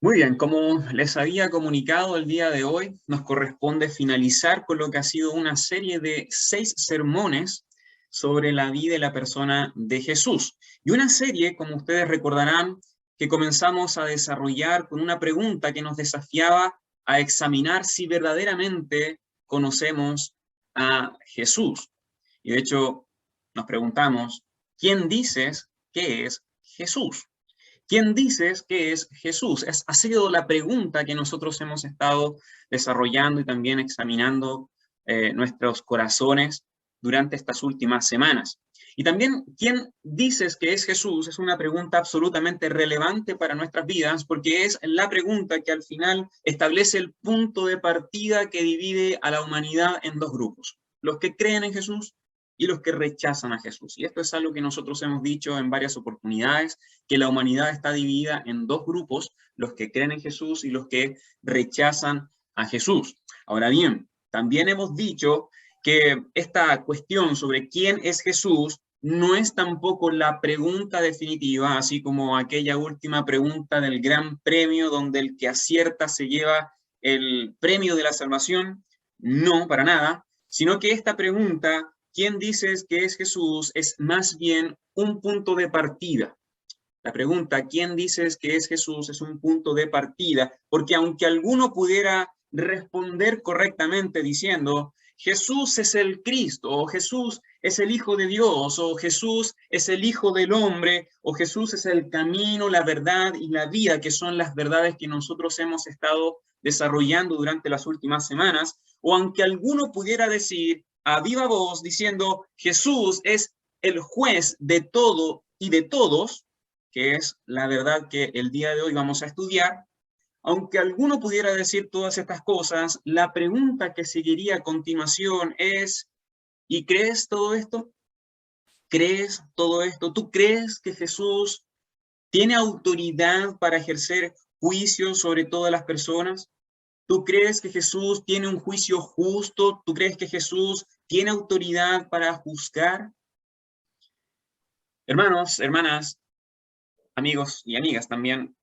Muy bien, como les había comunicado el día de hoy, nos corresponde finalizar con lo que ha sido una serie de 6 sermones sobre la vida y la persona de Jesús. Y una serie, como ustedes recordarán, que comenzamos a desarrollar con una pregunta que nos desafiaba a examinar si verdaderamente conocemos a Jesús. Y de hecho, nos preguntamos, ¿quién dices que es Jesús? ¿Quién dices que es Jesús? Ha sido la pregunta que nosotros hemos estado desarrollando y también examinando nuestros corazones durante estas últimas semanas. Y también, ¿quién dices que es Jesús? Es una pregunta absolutamente relevante para nuestras vidas porque es la pregunta que al final establece el punto de partida que divide a la humanidad en dos grupos. Los que creen en Jesús y los que rechazan a Jesús. Y esto es algo que nosotros hemos dicho en varias oportunidades, que la humanidad está dividida en dos grupos, los que creen en Jesús y los que rechazan a Jesús. Ahora bien, también hemos dicho que esta cuestión sobre quién es Jesús no es tampoco la pregunta definitiva, así como aquella última pregunta del Gran Premio donde el que acierta se lleva el premio de la salvación. No, para nada, sino que esta pregunta, ¿quién dices que es Jesús?, es más bien un punto de partida. La pregunta, ¿quién dices que es Jesús?, es un punto de partida, porque aunque alguno pudiera responder correctamente diciendo, Jesús es el Cristo, o Jesús es el Hijo de Dios, o Jesús es el Hijo del Hombre, o Jesús es el camino, la verdad y la vida, que son las verdades que nosotros hemos estado desarrollando durante las últimas semanas, o aunque alguno pudiera decir a viva voz diciendo, Jesús es el juez de todo y de todos, que es la verdad que el día de hoy vamos a estudiar, aunque alguno pudiera decir todas estas cosas, la pregunta que seguiría a continuación es, ¿y crees todo esto? ¿Crees todo esto? ¿Tú crees que Jesús tiene autoridad para ejercer juicio sobre todas las personas? ¿Tú crees que Jesús tiene un juicio justo? ¿Tú crees que Jesús tiene autoridad para juzgar? Hermanos, hermanas, amigos y amigas también,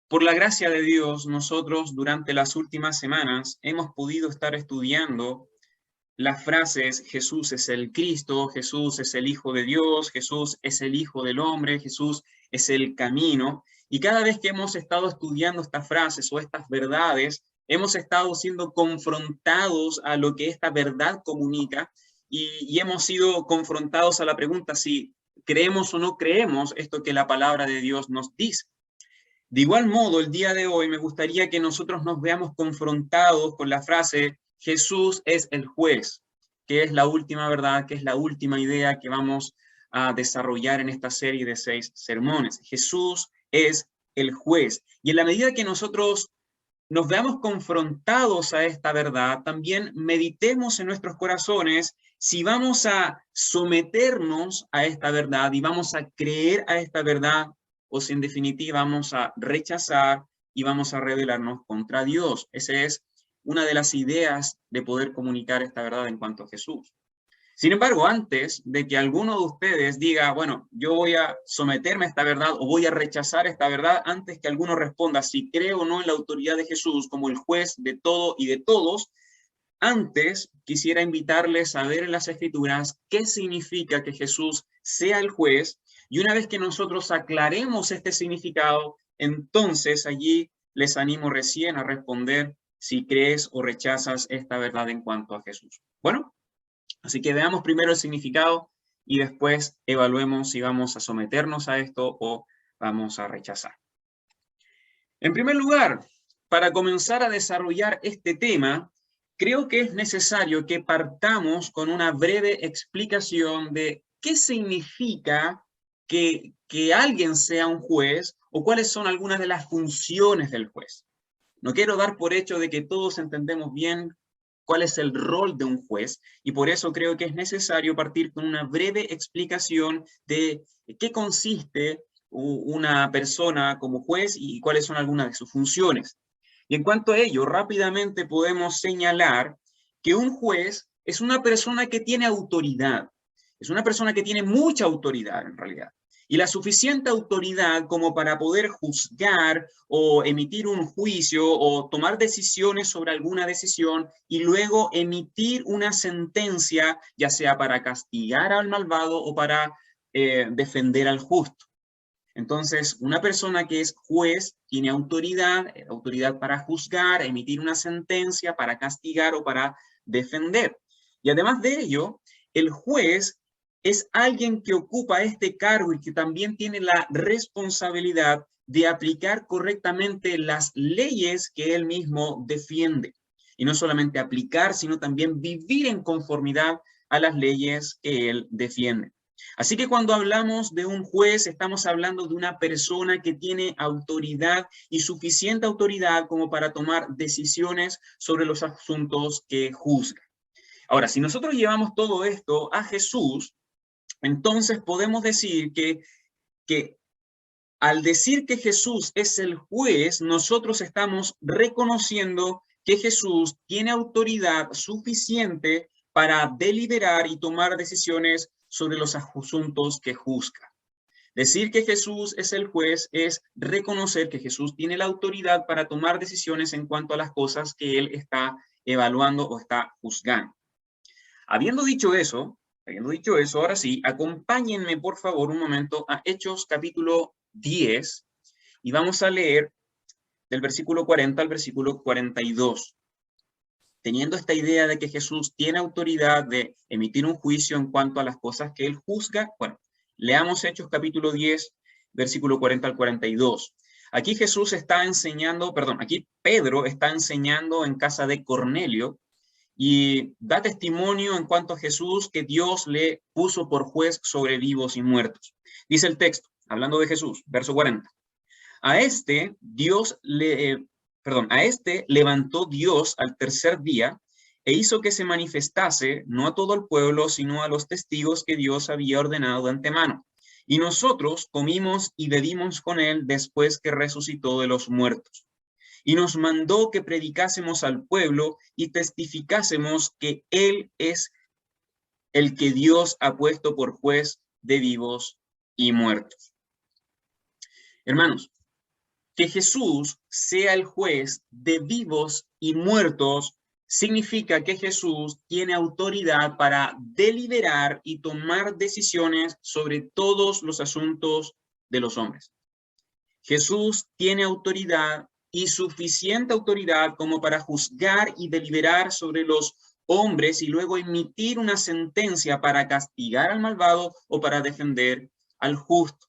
por la gracia de Dios, nosotros durante las últimas semanas hemos podido estar estudiando las frases Jesús es el Cristo, Jesús es el Hijo de Dios, Jesús es el Hijo del Hombre, Jesús es el camino. Y cada vez que hemos estado estudiando estas frases o estas verdades, hemos estado siendo confrontados a lo que esta verdad comunica y hemos sido confrontados a la pregunta si creemos o no creemos esto que la palabra de Dios nos dice. De igual modo, el día de hoy me gustaría que nosotros nos veamos confrontados con la frase Jesús es el juez, que es la última verdad, que es la última idea que vamos a desarrollar en esta serie de 6 sermones. Jesús es el juez. Y en la medida que nosotros nos veamos confrontados a esta verdad, también meditemos en nuestros corazones si vamos a someternos a esta verdad y vamos a creer a esta verdad, o si en definitiva vamos a rechazar y vamos a rebelarnos contra Dios. Esa es una de las ideas de poder comunicar esta verdad en cuanto a Jesús. Sin embargo, antes de que alguno de ustedes diga, bueno, yo voy a someterme a esta verdad o voy a rechazar esta verdad, antes que alguno responda si creo o no en la autoridad de Jesús como el juez de todo y de todos, antes quisiera invitarles a ver en las Escrituras qué significa que Jesús sea el juez, y una vez que nosotros aclaremos este significado, entonces allí les animo recién a responder si crees o rechazas esta verdad en cuanto a Jesús. Bueno, así que veamos primero el significado y después evaluemos si vamos a someternos a esto o vamos a rechazar. En primer lugar, para comenzar a desarrollar este tema, creo que es necesario que partamos con una breve explicación de qué significa que alguien sea un juez o cuáles son algunas de las funciones del juez. No quiero dar por hecho de que todos entendemos bien cuál es el rol de un juez, y por eso creo que es necesario partir con una breve explicación de qué consiste una persona como juez y cuáles son algunas de sus funciones. Y en cuanto a ello, rápidamente podemos señalar que un juez es una persona que tiene autoridad, es una persona que tiene mucha autoridad en realidad. y la suficiente autoridad como para poder juzgar o emitir un juicio o tomar decisiones sobre alguna decisión y luego emitir una sentencia, ya sea para castigar al malvado o para defender al justo. Entonces, una persona que es juez tiene autoridad para juzgar, emitir una sentencia, para castigar o para defender. Y además de ello, el juez es alguien que ocupa este cargo y que también tiene la responsabilidad de aplicar correctamente las leyes que él mismo defiende. Y no solamente aplicar, sino también vivir en conformidad a las leyes que él defiende. Así que cuando hablamos de un juez, estamos hablando de una persona que tiene autoridad y suficiente autoridad como para tomar decisiones sobre los asuntos que juzga. Ahora, si nosotros llevamos todo esto a Jesús, entonces podemos decir que al decir que Jesús es el juez, nosotros estamos reconociendo que Jesús tiene autoridad suficiente para deliberar y tomar decisiones sobre los asuntos que juzga. Decir que Jesús es el juez es reconocer que Jesús tiene la autoridad para tomar decisiones en cuanto a las cosas que él está evaluando o está juzgando. Habiendo dicho eso, ahora sí, acompáñenme por favor un momento a Hechos capítulo 10 y vamos a leer del versículo 40 al versículo 42. Teniendo esta idea de que Jesús tiene autoridad de emitir un juicio en cuanto a las cosas que él juzga, bueno, leamos Hechos capítulo 10, versículo 40 al 42. Aquí Jesús está enseñando, aquí Pedro está enseñando en casa de Cornelio y da testimonio en cuanto a Jesús que Dios le puso por juez sobre vivos y muertos. Dice el texto, hablando de Jesús, verso 40. A este levantó Dios al tercer día e hizo que se manifestase no a todo el pueblo, sino a los testigos que Dios había ordenado de antemano. Y nosotros comimos y bebimos con él después que resucitó de los muertos. Y nos mandó que predicásemos al pueblo y testificásemos que él es el que Dios ha puesto por juez de vivos y muertos. Hermanos, que Jesús sea el juez de vivos y muertos significa que Jesús tiene autoridad para deliberar y tomar decisiones sobre todos los asuntos de los hombres. Jesús tiene autoridad y suficiente autoridad como para juzgar y deliberar sobre los hombres y luego emitir una sentencia para castigar al malvado o para defender al justo.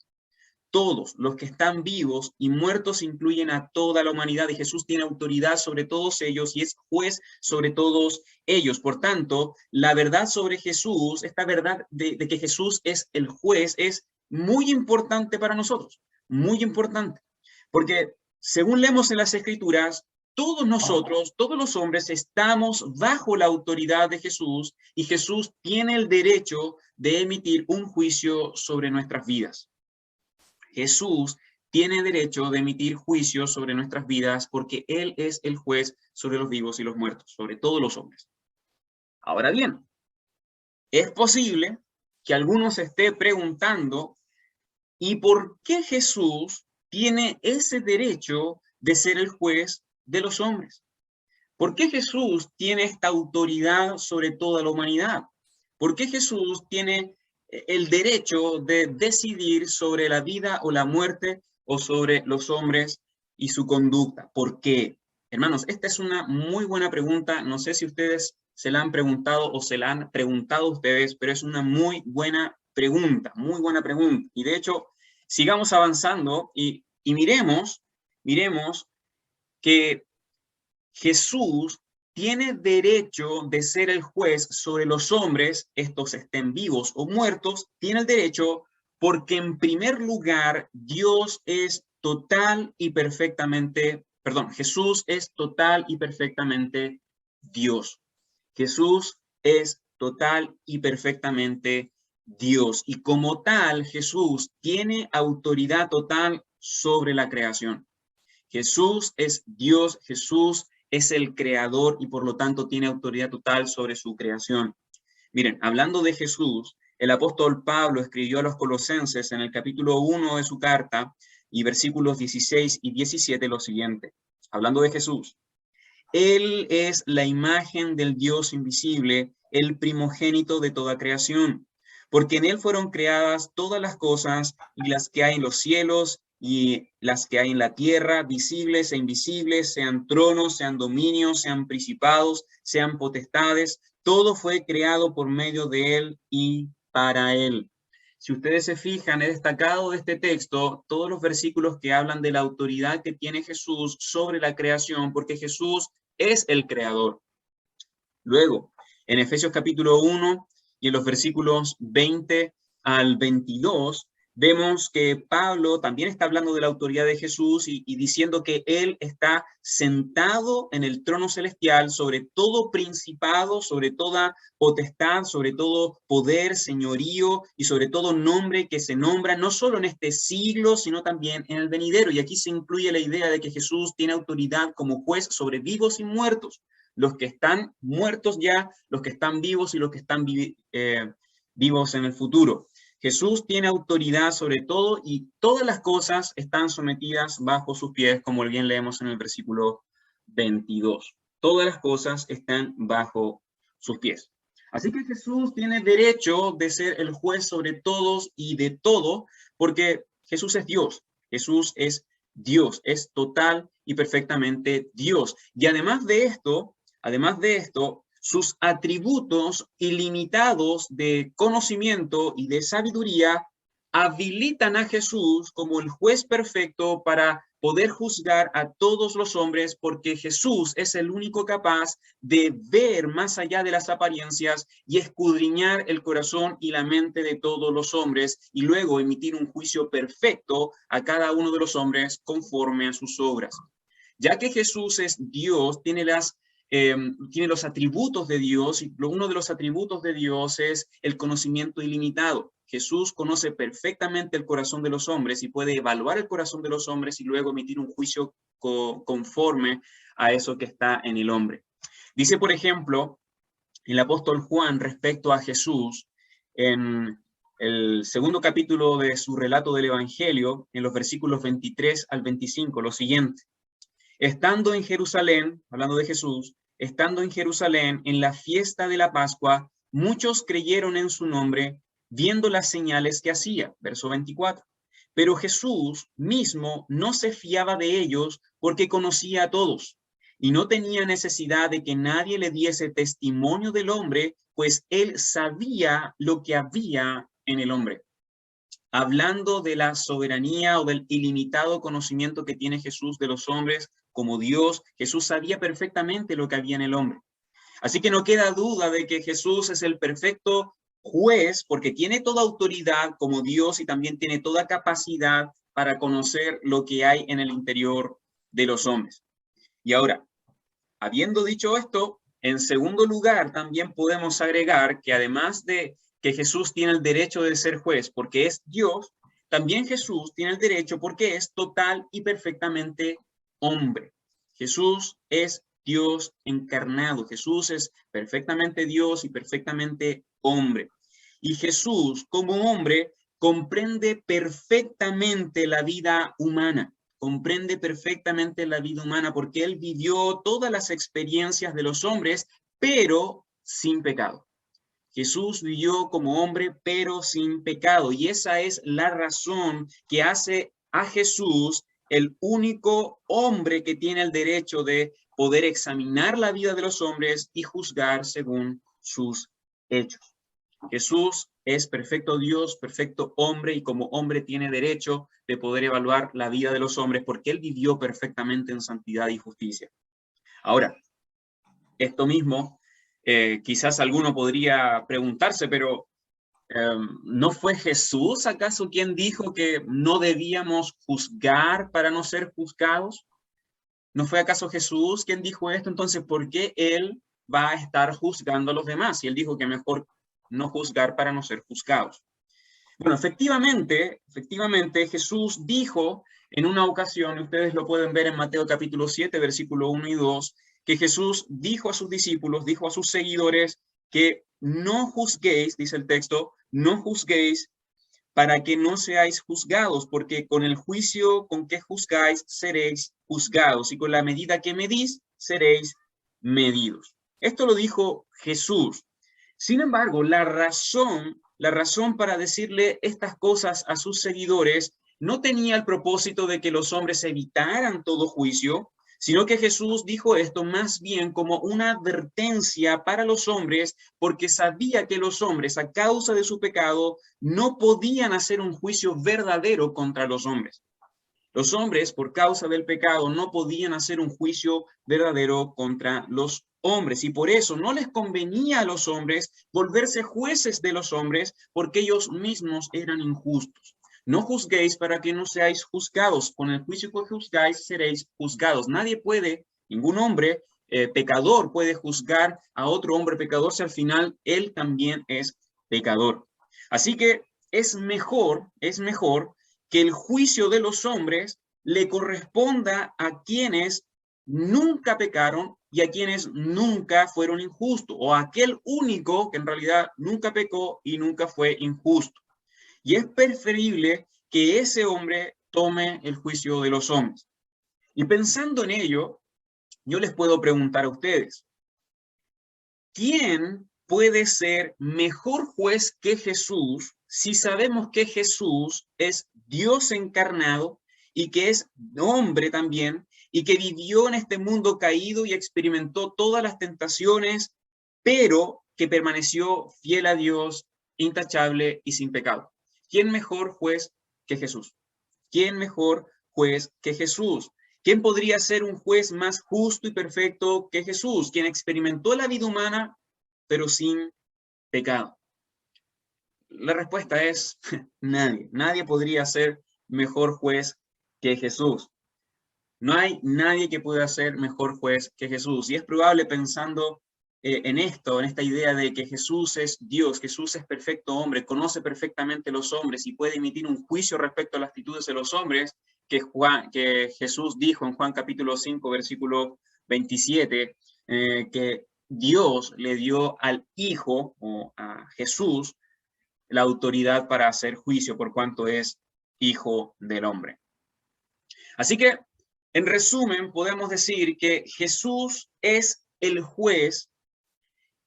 Todos los que están vivos y muertos incluyen a toda la humanidad y Jesús tiene autoridad sobre todos ellos y es juez sobre todos ellos. Por tanto, la verdad sobre Jesús, esta verdad de que Jesús es el juez, es muy importante para nosotros, muy importante. Porque según leemos en las Escrituras, todos nosotros, todos los hombres, estamos bajo la autoridad de Jesús y Jesús tiene el derecho de emitir un juicio sobre nuestras vidas. Jesús tiene derecho de emitir juicios sobre nuestras vidas porque Él es el juez sobre los vivos y los muertos, sobre todos los hombres. Ahora bien, es posible que algunos se esté preguntando, ¿y por qué Jesús tiene ese derecho de ser el juez de los hombres? ¿Por qué Jesús tiene esta autoridad sobre toda la humanidad? ¿Por qué Jesús tiene el derecho de decidir sobre la vida o la muerte o sobre los hombres y su conducta? ¿Por qué? Hermanos, esta es una muy buena pregunta. No sé si ustedes se la han preguntado o se la han preguntado ustedes, pero es una muy buena pregunta, muy buena pregunta. Y de hecho, sigamos avanzando y miremos que Jesús tiene derecho de ser el juez sobre los hombres, estos estén vivos o muertos, tiene el derecho porque en primer lugar Dios es total y perfectamente, Jesús es total y perfectamente Dios. Jesús es total y perfectamente Dios. Y como tal, Jesús tiene autoridad total sobre la creación. Jesús es Dios, Jesús es el creador y por lo tanto tiene autoridad total sobre su creación. Miren, hablando de Jesús, el apóstol Pablo escribió a los Colosenses en el capítulo 1 de su carta y versículos 16 y 17 lo siguiente, hablando de Jesús. Él es la imagen del Dios invisible, el primogénito de toda creación, porque en él fueron creadas todas las cosas, y las que hay en los cielos y las que hay en la tierra, visibles e invisibles, sean tronos, sean dominios, sean principados, sean potestades, todo fue creado por medio de él y para él. Si ustedes se fijan, he destacado de este texto todos los versículos que hablan de la autoridad que tiene Jesús sobre la creación, porque Jesús es el creador. Luego, en Efesios capítulo 1 y en los versículos 20 al 22, vemos que Pablo también está hablando de la autoridad de Jesús y diciendo que él está sentado en el trono celestial sobre todo principado, sobre toda potestad, sobre todo poder, señorío y sobre todo nombre que se nombra no solo en este siglo, sino también en el venidero. Y aquí se incluye la idea de que Jesús tiene autoridad como juez sobre vivos y muertos, los que están muertos ya, los que están vivos y los que están vivos en el futuro. Jesús tiene autoridad sobre todo y todas las cosas están sometidas bajo sus pies, como bien leemos en el versículo 22. Todas las cosas están bajo sus pies. Así que Jesús tiene derecho de ser el juez sobre todos y de todo, porque Jesús es Dios. Jesús es Dios, es total y perfectamente Dios. Y además de esto, sus atributos ilimitados de conocimiento y de sabiduría habilitan a Jesús como el juez perfecto para poder juzgar a todos los hombres, porque Jesús es el único capaz de ver más allá de las apariencias y escudriñar el corazón y la mente de todos los hombres y luego emitir un juicio perfecto a cada uno de los hombres conforme a sus obras. Ya que Jesús es Dios, tiene los atributos de Dios, y uno de los atributos de Dios es el conocimiento ilimitado. Jesús conoce perfectamente el corazón de los hombres y puede evaluar el corazón de los hombres y luego emitir un juicio conforme a eso que está en el hombre. Dice, por ejemplo, el apóstol Juan respecto a Jesús, en el segundo capítulo de su relato del Evangelio, en los versículos 23 al 25, lo siguiente. Estando en Jerusalén, hablando de Jesús, estando en Jerusalén en la fiesta de la Pascua, muchos creyeron en su nombre, viendo las señales que hacía. Verso 24. Pero Jesús mismo no se fiaba de ellos porque conocía a todos y no tenía necesidad de que nadie le diese testimonio del hombre, pues él sabía lo que había en el hombre. Hablando de la soberanía o del ilimitado conocimiento que tiene Jesús de los hombres como Dios, Jesús sabía perfectamente lo que había en el hombre. Así que no queda duda de que Jesús es el perfecto juez porque tiene toda autoridad como Dios y también tiene toda capacidad para conocer lo que hay en el interior de los hombres. Y ahora, habiendo dicho esto, en segundo lugar también podemos agregar que además de que Jesús tiene el derecho de ser juez porque es Dios, también Jesús tiene el derecho porque es total y perfectamente hombre. Jesús es Dios encarnado. Jesús es perfectamente Dios y perfectamente hombre. Y Jesús, como hombre, comprende perfectamente la vida humana. Comprende perfectamente la vida humana porque él vivió todas las experiencias de los hombres, pero sin pecado. Jesús vivió como hombre, pero sin pecado. Y esa es la razón que hace a Jesús el único hombre que tiene el derecho de poder examinar la vida de los hombres y juzgar según sus hechos. Jesús es perfecto Dios, perfecto hombre, y como hombre tiene derecho de poder evaluar la vida de los hombres porque él vivió perfectamente en santidad y justicia. Ahora, esto mismo, quizás alguno podría preguntarse, pero ¿no fue Jesús acaso quien dijo que no debíamos juzgar para no ser juzgados? ¿No fue acaso Jesús quien dijo esto? Entonces, ¿por qué él va a estar juzgando a los demás? Y él dijo que mejor no juzgar para no ser juzgados. Bueno, efectivamente, Jesús dijo en una ocasión, ustedes lo pueden ver en Mateo capítulo 7, versículo 1 y 2, que Jesús dijo a sus discípulos, dijo a sus seguidores, que no juzguéis, dice el texto, no juzguéis para que no seáis juzgados, porque con el juicio con que juzgáis seréis juzgados, y con la medida que medís seréis medidos. Esto lo dijo Jesús. Sin embargo, la razón para decirle estas cosas a sus seguidores no tenía el propósito de que los hombres evitaran todo juicio, sino que Jesús dijo esto más bien como una advertencia para los hombres, porque sabía que los hombres, a causa de su pecado, no podían hacer un juicio verdadero contra los hombres. Los hombres, por causa del pecado, no podían hacer un juicio verdadero contra los hombres, y por eso no les convenía a los hombres volverse jueces de los hombres, porque ellos mismos eran injustos. No juzguéis para que no seáis juzgados. Con el juicio que juzgáis seréis juzgados. Nadie puede, ningún hombre pecador puede juzgar a otro hombre pecador si al final él también es pecador. Así que es mejor que el juicio de los hombres le corresponda a quienes nunca pecaron y a quienes nunca fueron injustos, o a aquel único que en realidad nunca pecó y nunca fue injusto. Y es preferible que ese hombre tome el juicio de los hombres. Y pensando en ello, yo les puedo preguntar a ustedes, ¿quién puede ser mejor juez que Jesús si sabemos que Jesús es Dios encarnado y que es hombre también y que vivió en este mundo caído y experimentó todas las tentaciones, pero que permaneció fiel a Dios, intachable y sin pecado? ¿Quién mejor juez que Jesús? ¿Quién mejor juez que Jesús? ¿Quién podría ser un juez más justo y perfecto que Jesús, quien experimentó la vida humana, pero sin pecado? La respuesta es nadie. Nadie podría ser mejor juez que Jesús. No hay nadie que pueda ser mejor juez que Jesús. Y es probable, pensando en esto, en esta idea de que Jesús es Dios, Jesús es perfecto hombre, conoce perfectamente los hombres y puede emitir un juicio respecto a las actitudes de los hombres, que Jesús dijo en Juan capítulo 5, versículo 27, que Dios le dio al Hijo, o a Jesús, la autoridad para hacer juicio por cuanto es Hijo del hombre. Así que, en resumen, podemos decir que Jesús es el juez,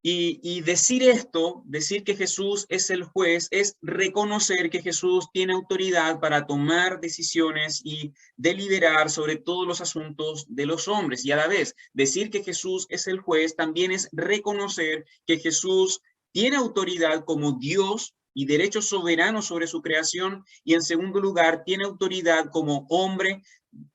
y decir esto, decir que Jesús es el juez, es reconocer que Jesús tiene autoridad para tomar decisiones y deliberar sobre todos los asuntos de los hombres. Y a la vez, decir que Jesús es el juez también es reconocer que Jesús tiene autoridad como Dios y derecho soberano sobre su creación, y en segundo lugar, tiene autoridad como hombre,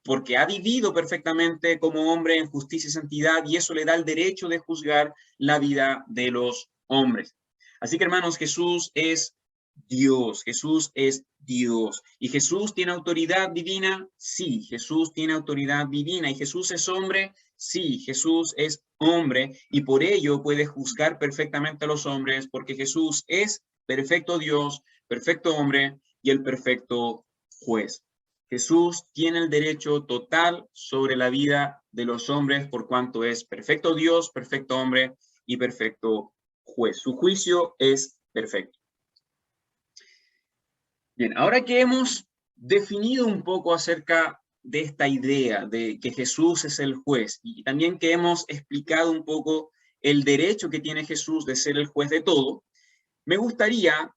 porque ha vivido perfectamente como hombre en justicia y santidad, y eso le da el derecho de juzgar la vida de los hombres. Así que, hermanos, Jesús es Dios, Jesús es Dios. ¿Y Jesús tiene autoridad divina? Sí, Jesús tiene autoridad divina. ¿Y Jesús es hombre? Sí, Jesús es hombre, y por ello puede juzgar perfectamente a los hombres, porque Jesús es perfecto Dios, perfecto hombre y el perfecto juez. Jesús tiene el derecho total sobre la vida de los hombres por cuanto es perfecto Dios, perfecto hombre y perfecto juez. Su juicio es perfecto. Bien, ahora que hemos definido un poco acerca de esta idea de que Jesús es el juez, y también que hemos explicado un poco el derecho que tiene Jesús de ser el juez de todo, me gustaría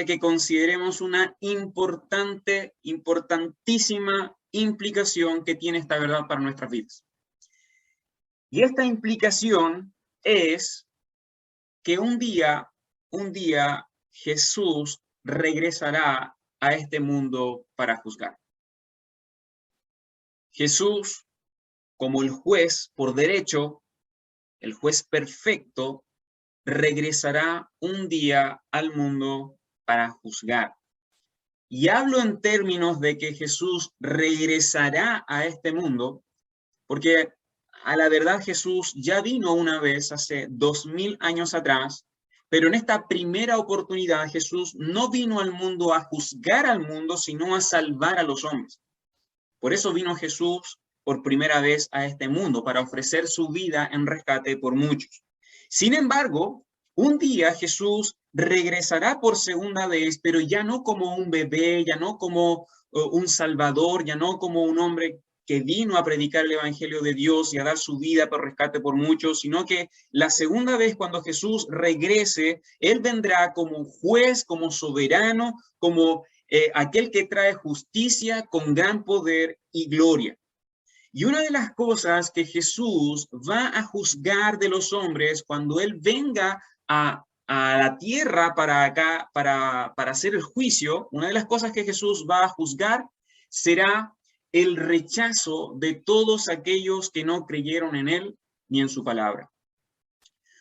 que consideremos una importantísima implicación que tiene esta verdad para nuestras vidas. Y esta implicación es que un día Jesús regresará a este mundo para juzgar. Jesús, como el juez por derecho, el juez perfecto, regresará un día al mundo para juzgar. Y hablo en términos de que Jesús regresará a este mundo, porque a la verdad Jesús ya vino una vez hace 2000 años atrás, pero en esta primera oportunidad Jesús no vino al mundo a juzgar al mundo, sino a salvar a los hombres. Por eso vino Jesús por primera vez a este mundo, para ofrecer su vida en rescate por muchos. Sin embargo, Un día Jesús regresará por segunda vez, pero ya no como un bebé, ya no como un salvador, ya no como un hombre que vino a predicar el evangelio de Dios y a dar su vida por rescate por muchos, sino que la segunda vez cuando Jesús regrese, Él vendrá como juez, como soberano, como aquel que trae justicia con gran poder y gloria. Y una de las cosas que Jesús va a juzgar de los hombres cuando Él venga a la tierra para hacer el juicio, una de las cosas que Jesús va a juzgar será el rechazo de todos aquellos que no creyeron en Él ni en su palabra.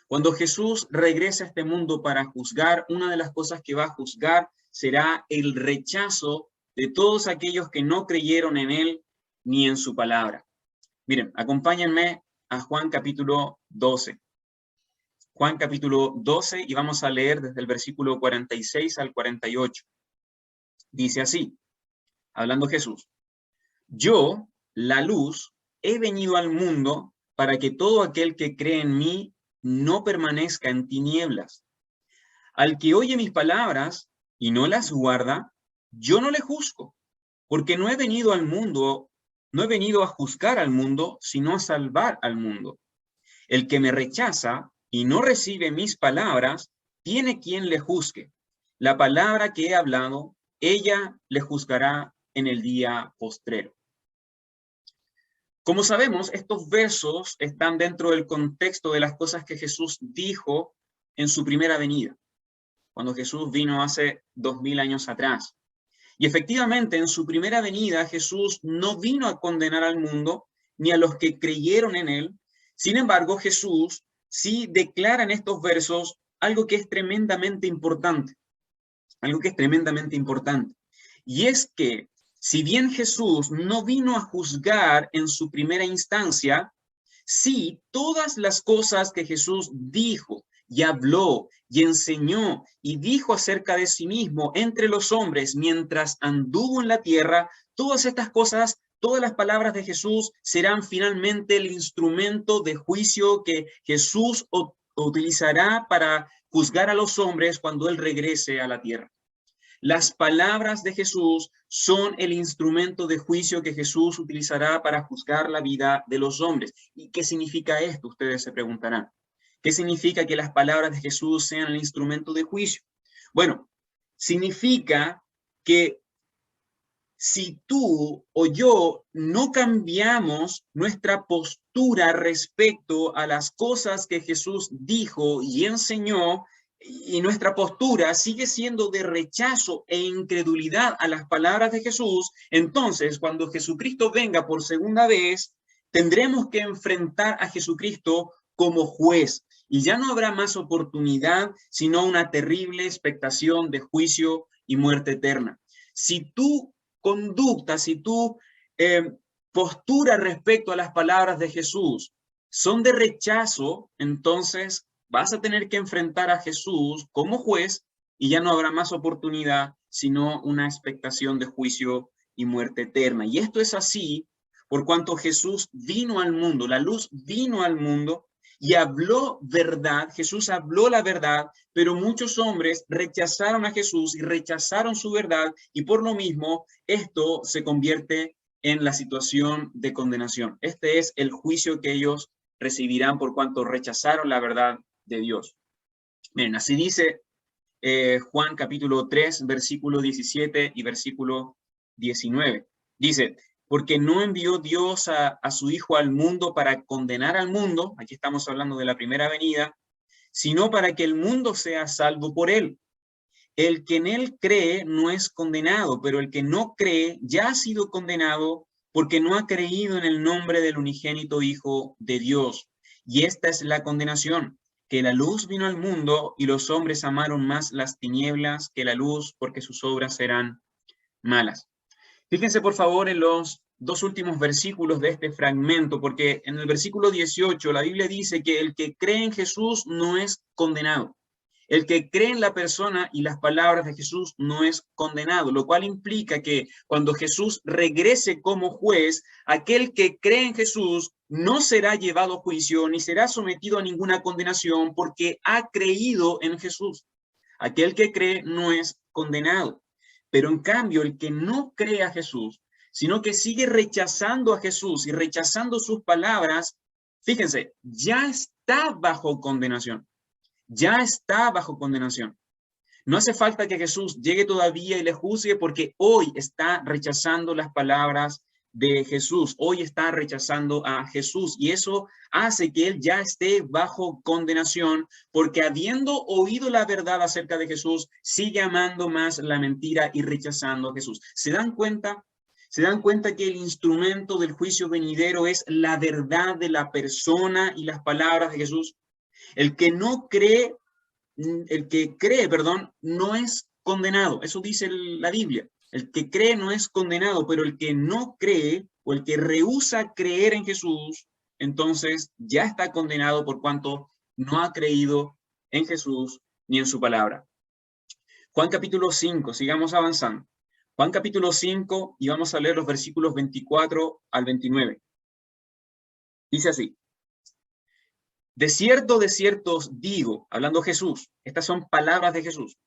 Cuando Jesús regrese a este mundo para juzgar, una de las cosas que va a juzgar será el rechazo de todos aquellos que no creyeron en Él ni en su palabra. Miren, acompáñenme a Juan capítulo 12. Juan capítulo 12 y vamos a leer desde el versículo 46 al 48. Dice así, hablando Jesús: yo, la luz, he venido al mundo para que todo aquel que cree en mí no permanezca en tinieblas. Al que oye mis palabras y no las guarda, yo no le juzgo, porque no he venido al mundo, no he venido a juzgar al mundo, sino a salvar al mundo. El que me rechaza y no recibe mis palabras, tiene quien le juzgue. La palabra que he hablado, ella le juzgará en el día postrero. Como sabemos, estos versos están dentro del contexto de las cosas que Jesús dijo en su primera venida, cuando Jesús vino hace 2000 años atrás. Y efectivamente, en su primera venida, Jesús no vino a condenar al mundo, ni a los que creyeron en él. Sin embargo, Jesús sí declara en estos versos algo que es tremendamente importante. Algo que es tremendamente importante. Y es que, si bien Jesús no vino a juzgar en su primera instancia, sí, todas las cosas que Jesús dijo y habló y enseñó y dijo acerca de sí mismo entre los hombres mientras anduvo en la tierra, todas estas cosas, todas las palabras de Jesús serán finalmente el instrumento de juicio que Jesús utilizará para juzgar a los hombres cuando Él regrese a la tierra. Las palabras de Jesús son el instrumento de juicio que Jesús utilizará para juzgar la vida de los hombres. ¿Y qué significa esto? Ustedes se preguntarán. ¿Qué significa que las palabras de Jesús sean el instrumento de juicio? Bueno, significa que si tú o yo no cambiamos nuestra postura respecto a las cosas que Jesús dijo y enseñó, y nuestra postura sigue siendo de rechazo e incredulidad a las palabras de Jesús, entonces cuando Jesucristo venga por segunda vez, tendremos que enfrentar a Jesucristo como juez. Y ya no habrá más oportunidad, sino una terrible expectación de juicio y muerte eterna. Si tu conducta, si tu postura respecto a las palabras de Jesús son de rechazo, entonces vas a tener que enfrentar a Jesús como juez y ya no habrá más oportunidad, sino una expectación de juicio y muerte eterna. Y esto es así por cuanto Jesús vino al mundo, la luz vino al mundo y habló verdad, Jesús habló la verdad, pero muchos hombres rechazaron a Jesús y rechazaron su verdad, y por lo mismo esto se convierte en la situación de condenación. Este es el juicio que ellos recibirán por cuanto rechazaron la verdad de Dios. Miren, así dice Juan capítulo 3, versículo 17 y versículo 19. Dice: porque no envió Dios a su Hijo al mundo para condenar al mundo, aquí estamos hablando de la primera venida, sino para que el mundo sea salvo por él. El que en él cree no es condenado, pero el que no cree ya ha sido condenado porque no ha creído en el nombre del unigénito Hijo de Dios. Y esta es la condenación, que la luz vino al mundo y los hombres amaron más las tinieblas que la luz porque sus obras eran malas. Fíjense por favor en los dos últimos versículos de este fragmento, porque en el versículo 18 la Biblia dice que el que cree en Jesús no es condenado. El que cree en la persona y las palabras de Jesús no es condenado, lo cual implica que cuando Jesús regrese como juez, aquel que cree en Jesús no será llevado a juicio ni será sometido a ninguna condenación porque ha creído en Jesús. Aquel que cree no es condenado. Pero en cambio, el que no cree a Jesús, sino que sigue rechazando a Jesús y rechazando sus palabras, fíjense, ya está bajo condenación. Ya está bajo condenación. No hace falta que Jesús llegue todavía y le juzgue porque hoy está rechazando las palabras de Jesús. Hoy está rechazando a Jesús y eso hace que él ya esté bajo condenación porque habiendo oído la verdad acerca de Jesús, sigue amando más la mentira y rechazando a Jesús. ¿Se dan cuenta? ¿Se dan cuenta que el instrumento del juicio venidero es la verdad de la persona y las palabras de Jesús? El que cree, no es condenado. Eso dice la Biblia. El que cree no es condenado, pero el que no cree o el que rehúsa creer en Jesús, entonces ya está condenado por cuanto no ha creído en Jesús ni en su palabra. Juan capítulo 5, sigamos avanzando. Juan capítulo 5 y vamos a leer los versículos 24 al 29. Dice así. De cierto os digo, hablando Jesús, estas son palabras de Jesús.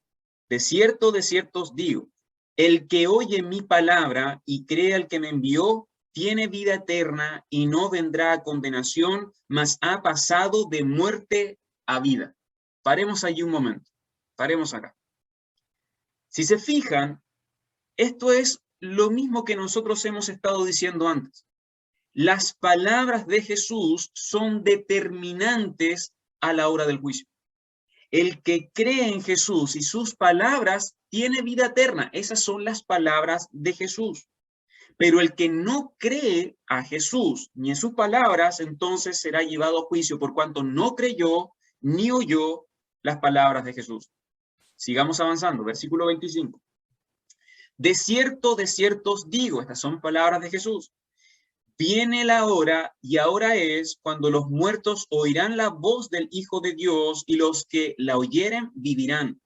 De cierto os digo, el que oye mi palabra y cree al que me envió, tiene vida eterna y no vendrá a condenación, mas ha pasado de muerte a vida. Paremos allí un momento, paremos acá. Si se fijan, esto es lo mismo que nosotros hemos estado diciendo antes. Las palabras de Jesús son determinantes a la hora del juicio. El que cree en Jesús y sus palabras tiene vida eterna. Esas son las palabras de Jesús. Pero el que no cree a Jesús ni en sus palabras, entonces será llevado a juicio por cuanto no creyó ni oyó las palabras de Jesús. Sigamos avanzando. Versículo 25. De cierto os digo, estas son palabras de Jesús. Viene la hora, y ahora es, cuando los muertos oirán la voz del Hijo de Dios, y los que la oyeren vivirán.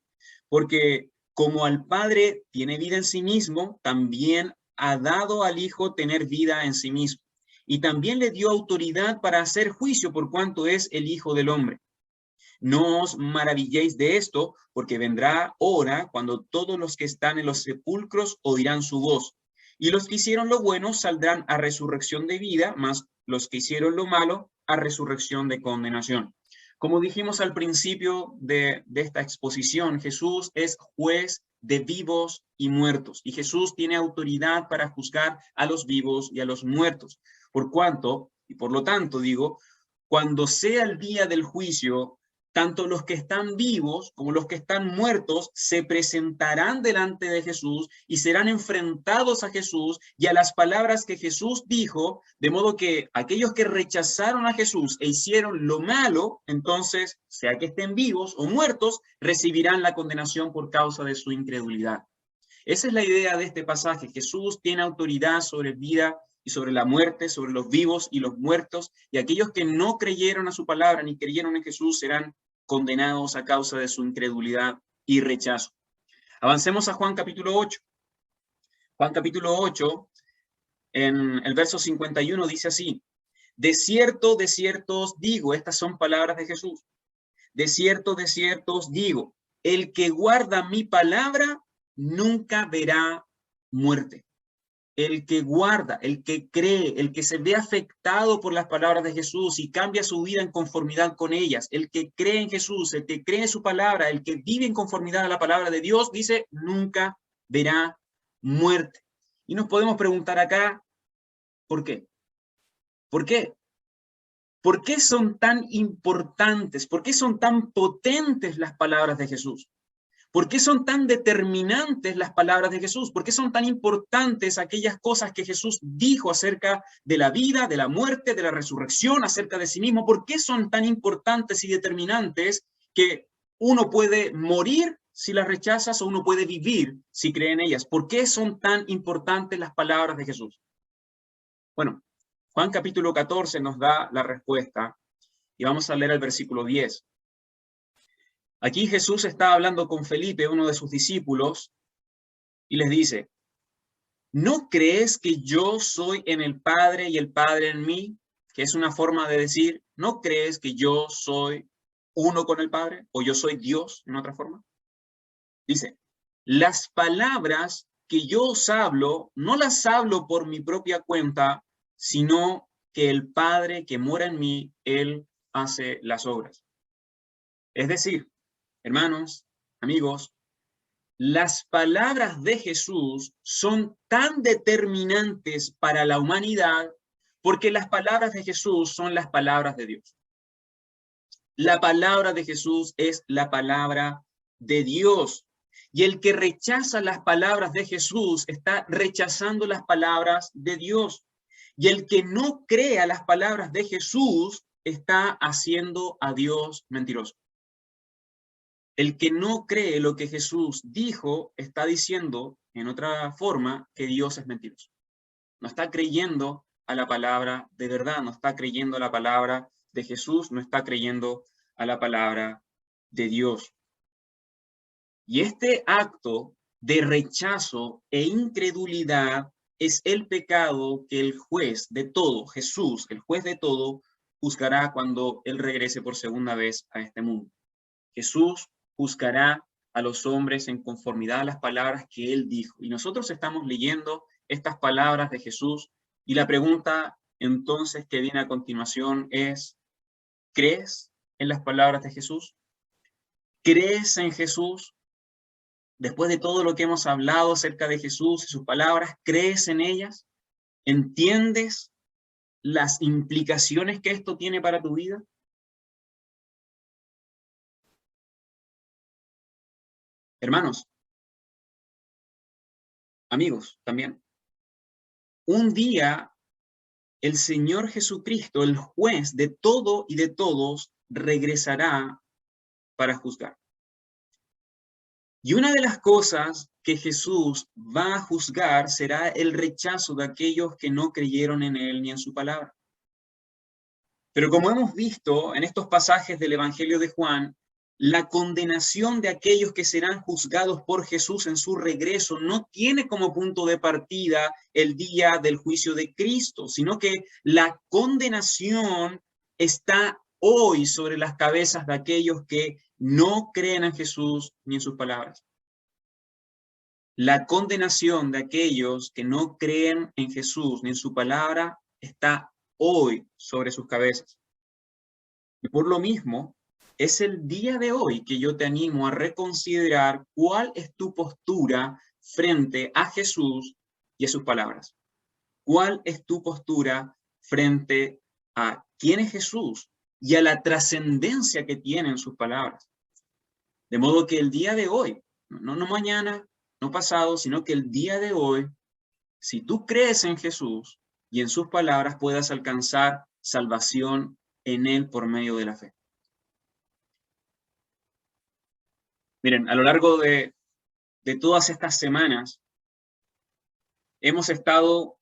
Porque como al Padre tiene vida en sí mismo, también ha dado al Hijo tener vida en sí mismo. Y también le dio autoridad para hacer juicio por cuanto es el Hijo del Hombre. No os maravilléis de esto, porque vendrá hora cuando todos los que están en los sepulcros oirán su voz. Y los que hicieron lo bueno saldrán a resurrección de vida, mas los que hicieron lo malo a resurrección de condenación. Como dijimos al principio de esta exposición, Jesús es juez de vivos y muertos. Y Jesús tiene autoridad para juzgar a los vivos y a los muertos. Por cuanto, y por lo tanto digo, cuando sea el día del juicio, tanto los que están vivos como los que están muertos se presentarán delante de Jesús y serán enfrentados a Jesús y a las palabras que Jesús dijo, de modo que aquellos que rechazaron a Jesús e hicieron lo malo, entonces, sea que estén vivos o muertos, recibirán la condenación por causa de su incredulidad. Esa es la idea de este pasaje. Jesús tiene autoridad sobre vida y sobre la muerte, sobre los vivos y los muertos, y aquellos que no creyeron a su palabra ni creyeron en Jesús serán condenados a causa de su incredulidad y rechazo. Avancemos a Juan capítulo 8. Juan capítulo 8, en el verso 51 dice así: de cierto os digo, estas son palabras de Jesús, de cierto os digo, el que guarda mi palabra nunca verá muerte. El que guarda, el que cree, el que se ve afectado por las palabras de Jesús y cambia su vida en conformidad con ellas, el que cree en Jesús, el que cree en su palabra, el que vive en conformidad a la palabra de Dios, dice, nunca verá muerte. Y nos podemos preguntar acá, ¿por qué? ¿Por qué? ¿Por qué son tan importantes? ¿Por qué son tan potentes las palabras de Jesús? ¿Por qué son tan determinantes las palabras de Jesús? ¿Por qué son tan importantes aquellas cosas que Jesús dijo acerca de la vida, de la muerte, de la resurrección, acerca de sí mismo? ¿Por qué son tan importantes y determinantes que uno puede morir si las rechazas o uno puede vivir si cree en ellas? ¿Por qué son tan importantes las palabras de Jesús? Bueno, Juan capítulo 14 nos da la respuesta y vamos a leer el versículo 10. Aquí Jesús está hablando con Felipe, uno de sus discípulos, y les dice, ¿no crees que yo soy en el Padre y el Padre en mí? Que es una forma de decir, ¿no crees que yo soy uno con el Padre? ¿O yo soy Dios en otra forma? Dice, las palabras que yo os hablo, no las hablo por mi propia cuenta, sino que el Padre que mora en mí, Él hace las obras. Es decir, hermanos, amigos, las palabras de Jesús son tan determinantes para la humanidad porque las palabras de Jesús son las palabras de Dios. La palabra de Jesús es la palabra de Dios. Y el que rechaza las palabras de Jesús está rechazando las palabras de Dios. Y el que no crea las palabras de Jesús está haciendo a Dios mentiroso. El que no cree lo que Jesús dijo está diciendo, en otra forma, que Dios es mentiroso. No está creyendo a la palabra de verdad, no está creyendo a la palabra de Jesús, no está creyendo a la palabra de Dios. Y este acto de rechazo e incredulidad es el pecado que el juez de todo, Jesús, el juez de todo, juzgará cuando Él regrese por segunda vez a este mundo. Jesús juzgará a los hombres en conformidad a las palabras que Él dijo. Y nosotros estamos leyendo estas palabras de Jesús y la pregunta entonces que viene a continuación es, ¿crees en las palabras de Jesús? ¿Crees en Jesús? Después de todo lo que hemos hablado acerca de Jesús y sus palabras, ¿crees en ellas? ¿Entiendes las implicaciones que esto tiene para tu vida? Hermanos, amigos también, un día el Señor Jesucristo, el juez de todo y de todos, regresará para juzgar. Y una de las cosas que Jesús va a juzgar será el rechazo de aquellos que no creyeron en Él ni en su palabra. Pero como hemos visto en estos pasajes del Evangelio de Juan, la condenación de aquellos que serán juzgados por Jesús en su regreso no tiene como punto de partida el día del juicio de Cristo, sino que la condenación está hoy sobre las cabezas de aquellos que no creen en Jesús ni en sus palabras. La condenación de aquellos que no creen en Jesús ni en su palabra está hoy sobre sus cabezas. Y por lo mismo, es el día de hoy que yo te animo a reconsiderar cuál es tu postura frente a Jesús y a sus palabras. ¿Cuál es tu postura frente a quién es Jesús y a la trascendencia que tienen sus palabras? De modo que el día de hoy, no mañana, no pasado, sino que el día de hoy, si tú crees en Jesús y en sus palabras, puedas alcanzar salvación en Él por medio de la fe. Miren, a lo largo de todas estas semanas, hemos estado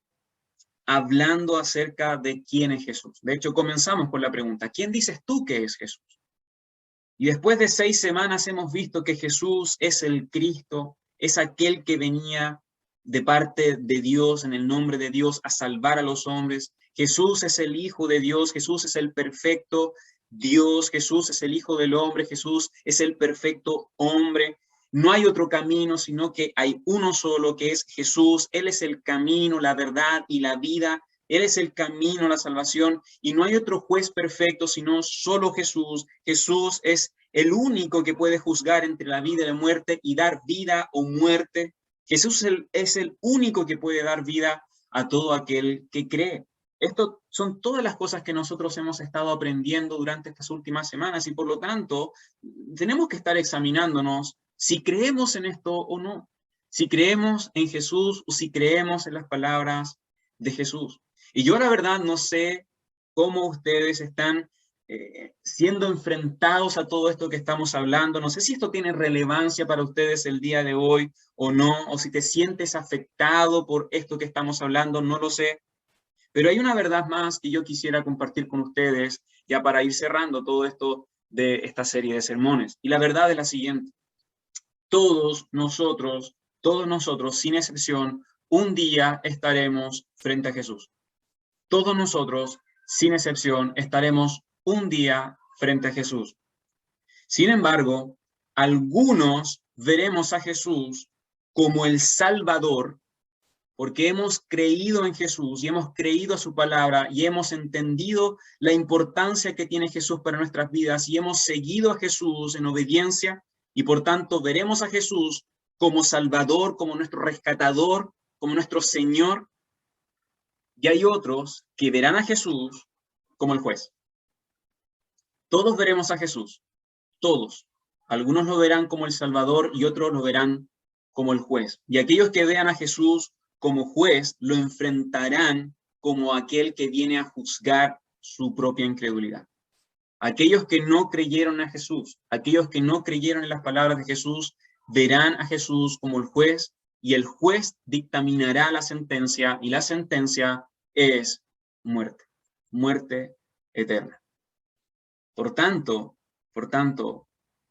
hablando acerca de quién es Jesús. De hecho, comenzamos con la pregunta, ¿quién dices tú que es Jesús? Y después de 6 semanas hemos visto que Jesús es el Cristo, es aquel que venía de parte de Dios, en el nombre de Dios, a salvar a los hombres. Jesús es el Hijo de Dios, Jesús es el perfecto Dios, Jesús es el Hijo del hombre, Jesús es el perfecto hombre. No hay otro camino, sino que hay uno solo, que es Jesús. Él es el camino, la verdad y la vida. Él es el camino, la salvación, y no hay otro juez perfecto, sino solo Jesús. Jesús es el único que puede juzgar entre la vida y la muerte y dar vida o muerte. Jesús es el único que puede dar vida a todo aquel que cree. Esto son todas las cosas que nosotros hemos estado aprendiendo durante estas últimas semanas y por lo tanto tenemos que estar examinándonos si creemos en esto o no, si creemos en Jesús o si creemos en las palabras de Jesús. Y yo la verdad no sé cómo ustedes están siendo enfrentados a todo esto que estamos hablando. No sé si esto tiene relevancia para ustedes el día de hoy o no, o si te sientes afectado por esto que estamos hablando, no lo sé. Pero hay una verdad más que yo quisiera compartir con ustedes, ya para ir cerrando todo esto de esta serie de sermones. Y la verdad es la siguiente: todos nosotros, sin excepción, un día estaremos frente a Jesús. Todos nosotros, sin excepción, estaremos un día frente a Jesús. Sin embargo, algunos veremos a Jesús como el Salvador, porque hemos creído en Jesús y hemos creído a su palabra y hemos entendido la importancia que tiene Jesús para nuestras vidas y hemos seguido a Jesús en obediencia, y por tanto veremos a Jesús como Salvador, como nuestro rescatador, como nuestro Señor. Y hay otros que verán a Jesús como el juez. Todos veremos a Jesús, todos. Algunos lo verán como el Salvador y otros lo verán como el juez. Y aquellos que vean a Jesús como juez lo enfrentarán como aquel que viene a juzgar su propia incredulidad. Aquellos que no creyeron a Jesús, aquellos que no creyeron en las palabras de Jesús, verán a Jesús como el juez, y el juez dictaminará la sentencia, y la sentencia es muerte, muerte eterna. Por tanto,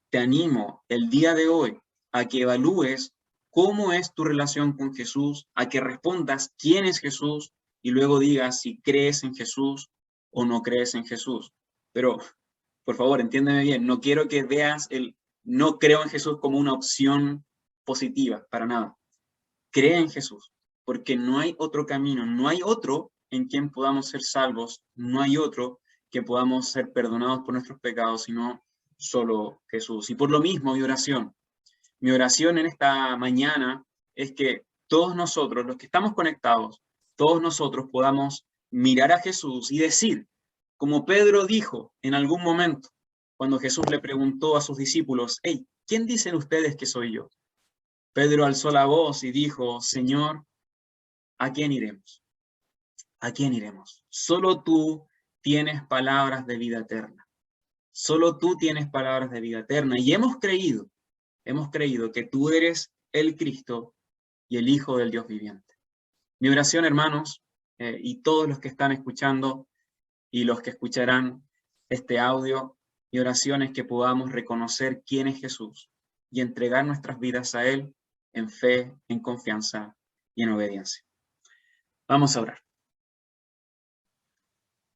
te animo el día de hoy a que evalúes cómo es tu relación con Jesús, a que respondas quién es Jesús y luego digas si crees en Jesús o no crees en Jesús. Pero, por favor, entiéndeme bien, no quiero que veas el no creo en Jesús como una opción positiva, para nada. Cree en Jesús, porque no hay otro camino, no hay otro en quien podamos ser salvos, no hay otro que podamos ser perdonados por nuestros pecados, sino solo Jesús. Y por lo mismo, mi oración en esta mañana es que todos nosotros, los que estamos conectados, todos nosotros podamos mirar a Jesús y decir, como Pedro dijo en algún momento, cuando Jesús le preguntó a sus discípulos, hey, ¿quién dicen ustedes que soy yo? Pedro alzó la voz y dijo, Señor, ¿a quién iremos? ¿A quién iremos? Solo tú tienes palabras de vida eterna. Solo tú tienes palabras de vida eterna. Y hemos creído que tú eres el Cristo y el Hijo del Dios viviente. Mi oración, hermanos, y todos los que están escuchando y los que escucharán este audio, mi oración es que podamos reconocer quién es Jesús y entregar nuestras vidas a Él en fe, en confianza y en obediencia. Vamos a orar.